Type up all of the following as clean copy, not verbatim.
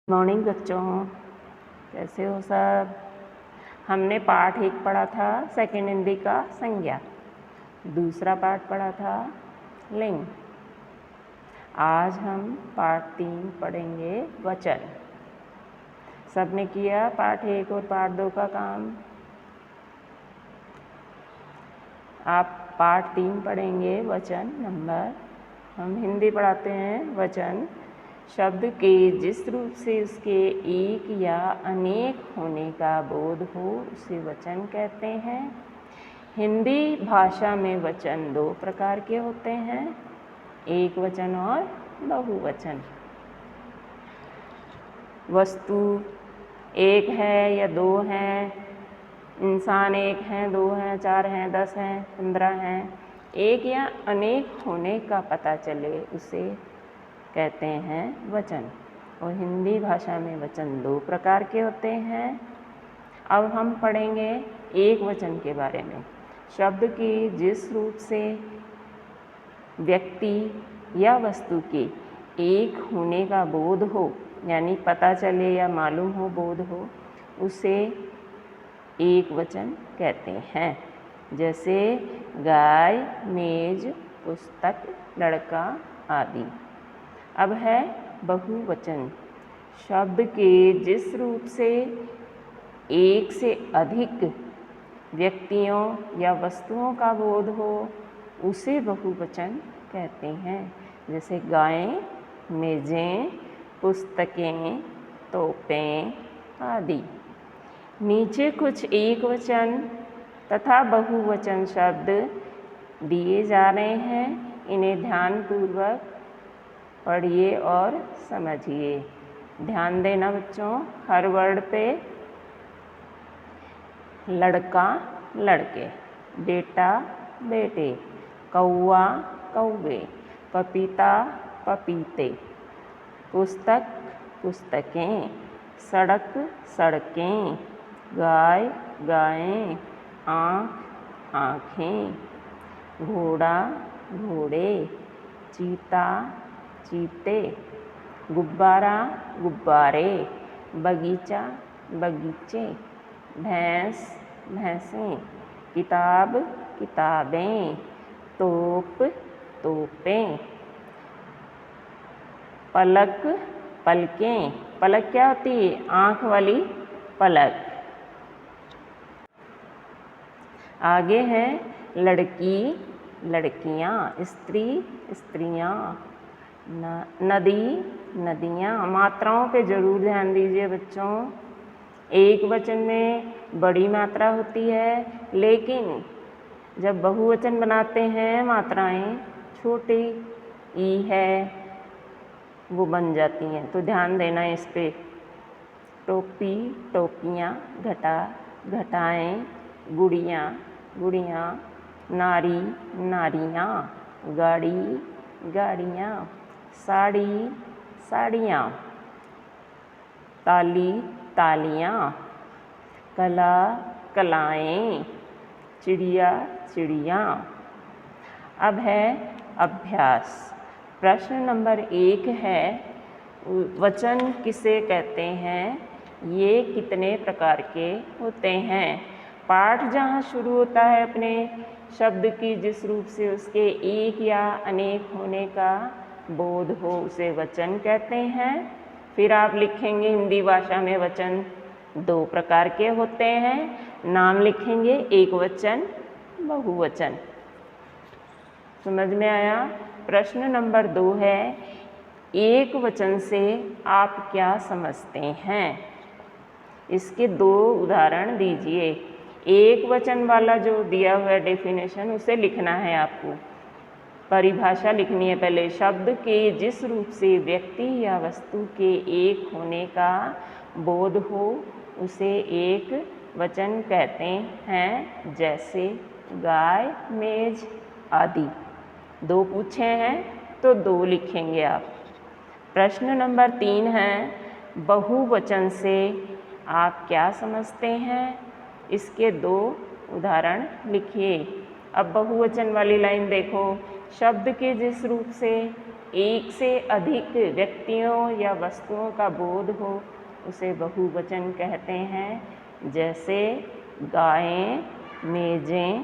Morning बच्चों, कैसे हो सब। हमने पाठ 1 पढ़ा था सेकंड हिंदी का संज्ञा, दूसरा पाठ पढ़ा था लिंग। आज हम पाठ 3 पढ़ेंगे वचन। सबने किया पाठ 1 और पाठ 2 का काम। आप पाठ 3 पढ़ेंगे वचन नंबर। हम हिंदी पढ़ाते हैं वचन शब्द के जिस रूप से उसके एक या अनेक होने का बोध हो उसे वचन कहते हैं। हिंदी भाषा में वचन 2 प्रकार के होते हैं, एक वचन और बहुवचन। वस्तु एक है या 2 हैं, इंसान एक हैं, 2 हैं, 4 हैं, 10 हैं, 15 हैं, एक या अनेक होने का पता चले उसे कहते हैं वचन। और हिंदी भाषा में वचन 2 प्रकार के होते हैं। अब हम पढ़ेंगे एक वचन के बारे में। शब्द के जिस रूप से व्यक्ति या वस्तु के एक होने का बोध हो, यानी पता चले या मालूम हो, बोध हो, उसे एक वचन कहते हैं। जैसे गाय, मेज, पुस्तक, लड़का आदि। अब है बहुवचन। शब्द के जिस रूप से एक से अधिक व्यक्तियों या वस्तुओं का बोध हो उसे बहुवचन कहते हैं। जैसे गायें, मेजें, पुस्तकें, तोपें आदि। नीचे कुछ एक वचन तथा बहुवचन शब्द दिए जा रहे हैं, इन्हें ध्यानपूर्वक पढ़िए और समझिए। ध्यान देना बच्चों हर वर्ड पे। लड़का, लड़के, बेटा, बेटे, कौआ, कौवे, पपीता, पपीते, पुस्तक, पुस्तकें, सड़क, सड़कें, गाय, गायें, आँख, आँखें, घोड़ा, घोड़े, चीता, चीते, गुब्बारा, गुब्बारे, बगीचा, बगीचे, भैंस, भैंसें, किताब, किताबें, तोप, तोपें, पलक, पलकें। पलक क्या होती है? आँख वाली पलक। आगे है लड़की, लड़कियाँ, स्त्री, स्त्रियाँ, नदी, नदियाँ। मात्राओं पे जरूर ध्यान दीजिए बच्चों। एक वचन में बड़ी मात्रा होती है, लेकिन जब बहुवचन बनाते हैं मात्राएं छोटी ई है वो बन जाती हैं, तो ध्यान देना इस पे। टोपी, टोपियाँ, घटा, घटाएं, गुड़ियाँ, गुड़ियाँ, नारी, नारियाँ, गाड़ी, गाड़ियाँ, साड़ी, साड़ियाँ, ताली, तालियाँ, कला, कलाएं, चिड़िया, चिड़ियाँ। अब है अभ्यास। प्रश्न नंबर 1 है वचन किसे कहते हैं, ये कितने प्रकार के होते हैं। पाठ जहाँ शुरू होता है अपने शब्द की जिस रूप से उसके एक या अनेक होने का बोध हो उसे वचन कहते हैं। फिर आप लिखेंगे हिंदी भाषा में वचन 2 प्रकार के होते हैं। नाम लिखेंगे एक वचन, बहुवचन। समझ में आया। प्रश्न नंबर 2 है एक वचन से आप क्या समझते हैं। इसके 2 उदाहरण दीजिए। एक वचन वाला जो दिया हुआ डेफिनेशन उसे लिखना है आपको। परिभाषा लिखनी है पहले। शब्द के जिस रूप से व्यक्ति या वस्तु के एक होने का बोध हो उसे एक वचन कहते हैं। जैसे गाय, मेज आदि। 2 पूछे हैं तो 2 लिखेंगे आप। प्रश्न नंबर 3 है बहुवचन से आप क्या समझते हैं। इसके 2 उदाहरण लिखिए। अब बहुवचन वाली लाइन देखो। शब्द के जिस रूप से एक से अधिक व्यक्तियों या वस्तुओं का बोध हो उसे बहुवचन कहते हैं। जैसे गायें, मेजें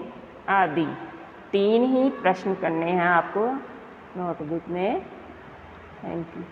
आदि। 3 ही प्रश्न करने हैं आपको नोटबुक में। Thank you.